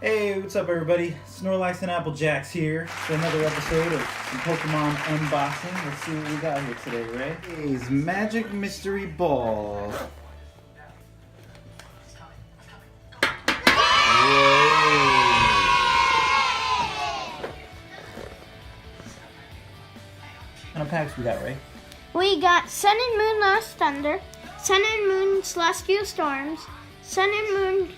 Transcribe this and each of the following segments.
Hey, what's up everybody? Snorlax and Applejacks here for another episode of some Pokemon unboxing. Let's see what we got here today, Ray. It's Magic Mystery Ball. What kind of packs we got, Ray? We got Sun and Moon Lost Thunder, Sun and Moon Celestial Storms, Sun and Moon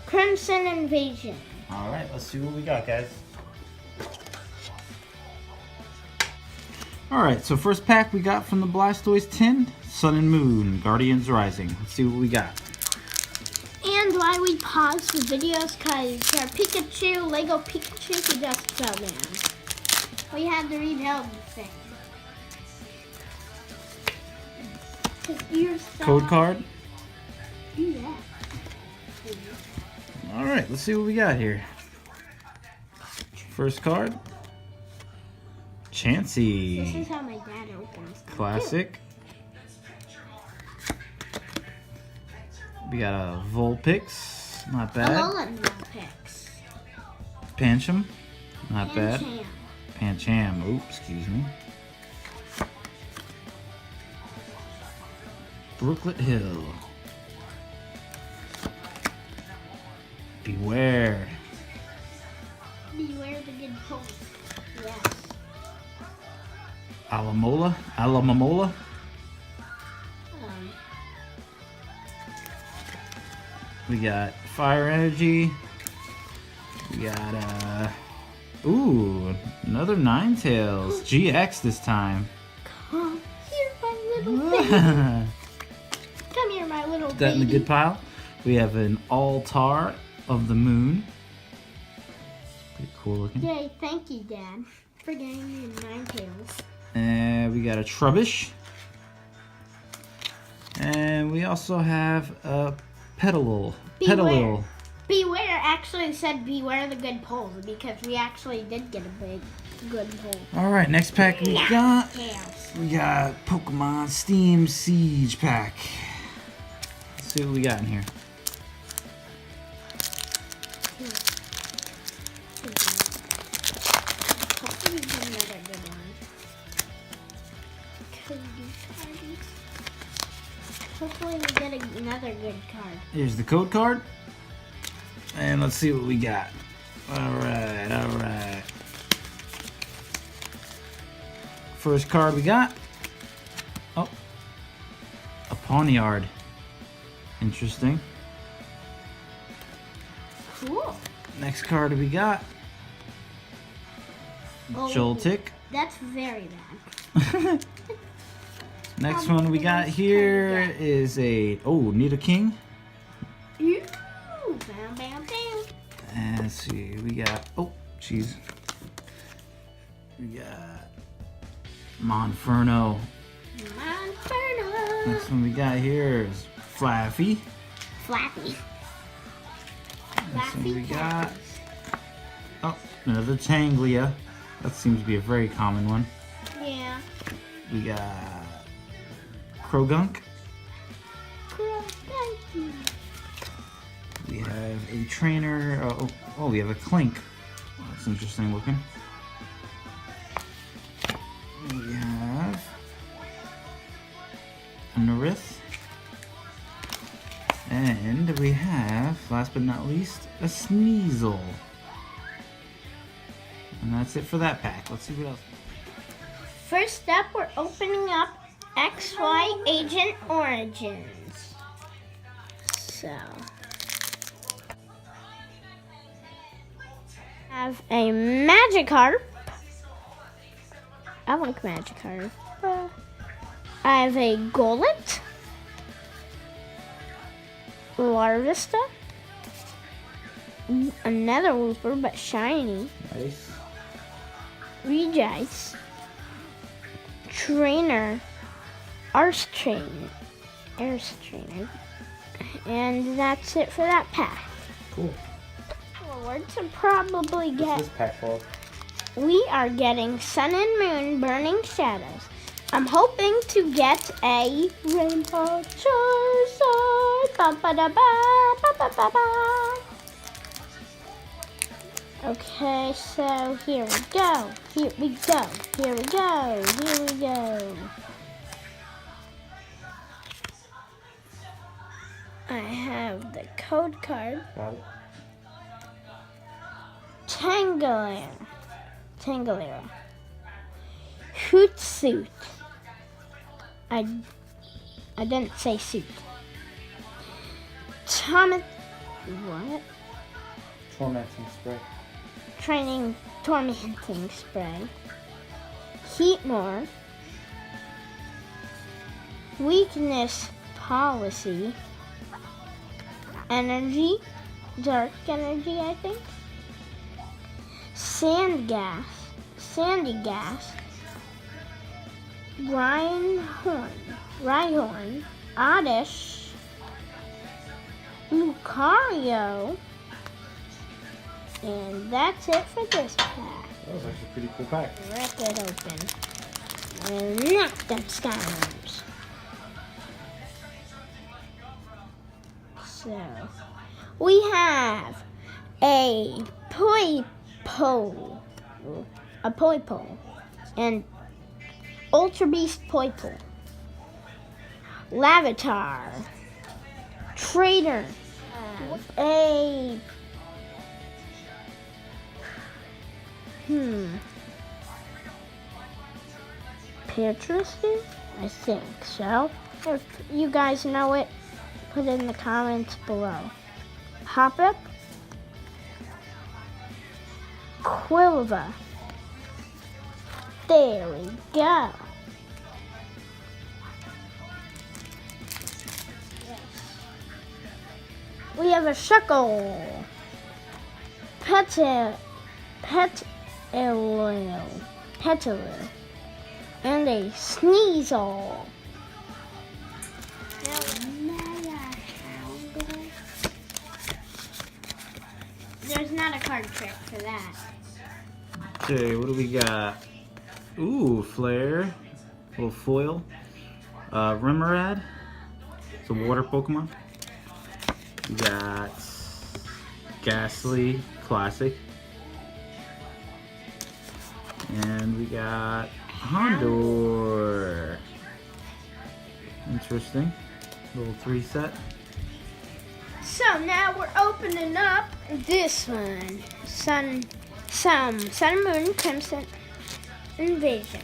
Crimson Invasion. Alright, let's see what we got, guys. Alright, so first pack we got from the Blastoise Tin, Sun and Moon, Guardians Rising. Let's see what we got. And why we paused the videos, because our Pikachu, Lego Pikachu, he just fell down. We had to rebuild the thing. His ears fell. Code card. Yeah. Alright, let's see what we got here. First card. Chansey. This is how my dad opens. Classic. We got a Vulpix. Not bad. Alolan Vulpix. Pancham. Not bad. Pancham. Pancham. Oops, excuse me. Brooklet Hill. Beware. Beware the good pulse. Yes. Alamamola. We got Fire Energy. We got ooh, another Ninetales. GX this time. Come here, my little baby. Come here, my little Put that in the good pile. We have an Altar of the Moon. Pretty cool looking. Yay, thank you, Dad, for getting me a Ninetales. And we got a Trubbish. And we also have a Petalil. Beware actually said beware the good pulls, because we actually did get a big good pull. Alright, next pack we got. Tails. We got Pokemon Steam Siege pack. Let's see what we got in here. Hopefully we get another good one. Hopefully we get another good card. Here's the code card. And let's see what we got. Alright. First card we got. Oh. A Pawniard. Interesting. Cool. Next card we got. Oh, Joltik. That's very bad. Next one we got here is a Nidoking. Ooh, bam, bam, bam. And let's see, we got we got Monferno. Monferno. Next one we got here is Flaffy. Flappy. Next one we got another Tanglia. That seems to be a very common one. Yeah. We got Krogunk. We have a trainer. We have a Clink. That's interesting looking. We have a Narith. And we have, last but not least, a Sneasel. And that's it for that pack. Let's see what else. First up, we're opening up XY Agent Origins. So, have a Magikarp. I like Magikarp. I have a Golett, Larvesta, another Wooper but shiny, Nice. Regice, Trainer, Arse Trainer, and that's it for that pack. Cool. Forward to probably What's get. this pack for? We are getting Sun and Moon Burning Shadows. I'm hoping to get a Rainbow Charizard. Ba ba da ba ba ba ba ba. Okay, so here we go. Here we go. Here we go. Here we go. I have the code card. Got it. Tangler. Hootsuite. I didn't say suit. What? Tormenting spray. Tormenting spray. Heatmore. Weakness policy. Energy. Dark energy, I think. Sandy gas. Rhyhorn. Oddish. Lucario. And that's it for this pack. That was actually a pretty cool pack. Rip it open. And knock them Skylanders. So, we have a Poipo, and Ultra Beast Poipo, Lavatar, Trader, a Petrusy? I think so. If you guys know it, put it in the comments below. Hoppip, Quilva. There we go. Yes. We have a Shuckle, Petilil, and a Sneasel. There's not a card trick for that. Okay, what do we got? Ooh, Flare. Little foil. Remoraid. It's a water Pokemon. We got Ghastly Classic. And we got Houndour. Interesting. Little 3-set. So now we're opening up this one. Sun and Moon, Crimson Invasion.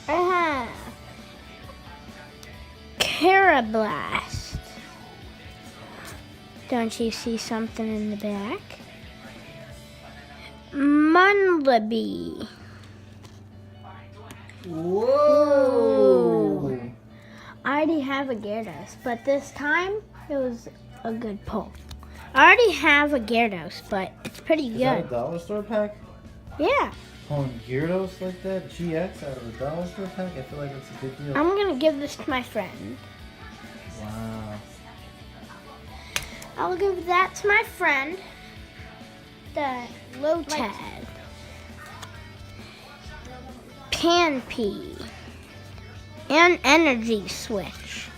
I have Carablast. Don't you see something in the back? Munlebee. Whoa! I already have a Gyarados, but this time it was a good pull. I already have a Gyarados, but it's pretty Is that a good. dollar store pack? Yeah. Pulling Gyarados like that, GX out of a dollar store pack? I feel like that's a big deal. I'm going to give this to my friend. Wow. I'll give that to my friend. The Lotad. Panpea. And Energy Switch.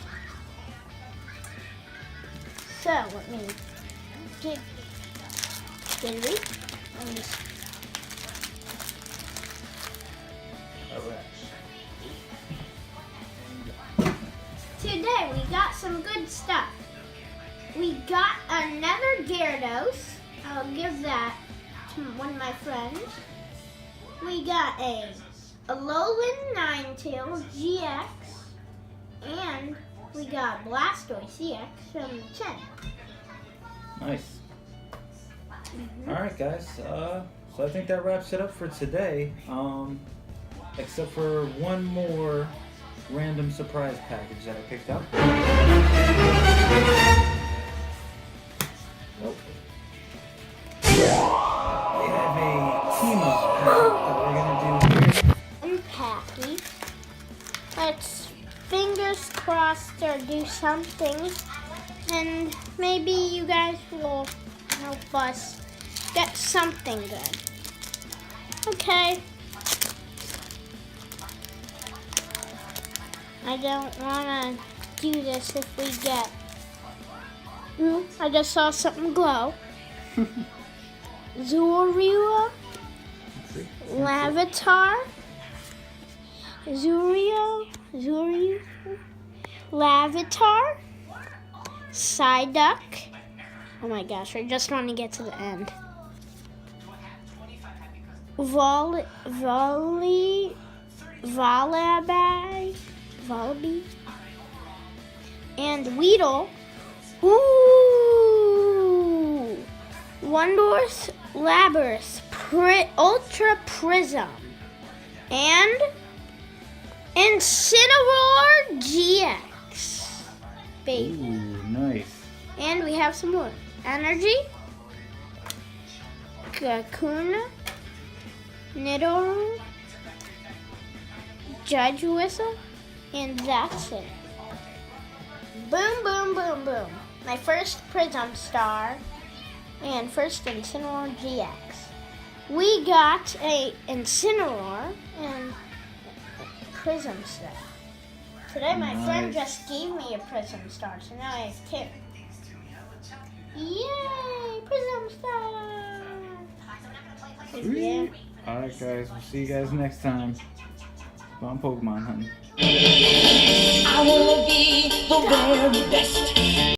So, let me get it. Let me Today we got some good stuff. We got another Gyarados. I'll give that to one of my friends. We got a Alolan Ninetales GX. And we got Blastoise EX from the 10. Nice. Alright guys, so I think that wraps it up for today. Except for one more random surprise package that I picked up. Nope. They have a team-up pack that we're gonna do here. Unpacking. Let's fingers crossed or do something, and maybe you guys will help us get something good. Okay. okay? I don't want to do this if we get... I just saw something glow. Zorua, Lavatar, Zuryu, Lavatar, Psyduck. Oh my gosh, I just want to get to the end. Vullaby, and Weedle. Ooh! Wondorous Labrys, Ultra Prism, and Incineroar GX. Baby. Ooh, nice. And we have some more. Energy, Kakuna, Nidoru, Judge Whistle, and that's it. Boom, boom, boom, boom. My first Prism Star and first Incineroar GX. We got a Incineroar and Prism Star. Today my friend just gave me a Prism Star, so now I have two. Yay! Prism Star! Yeah. Alright guys, we'll see you guys next time. Go on Pokemon hunting. I wanna be the very best.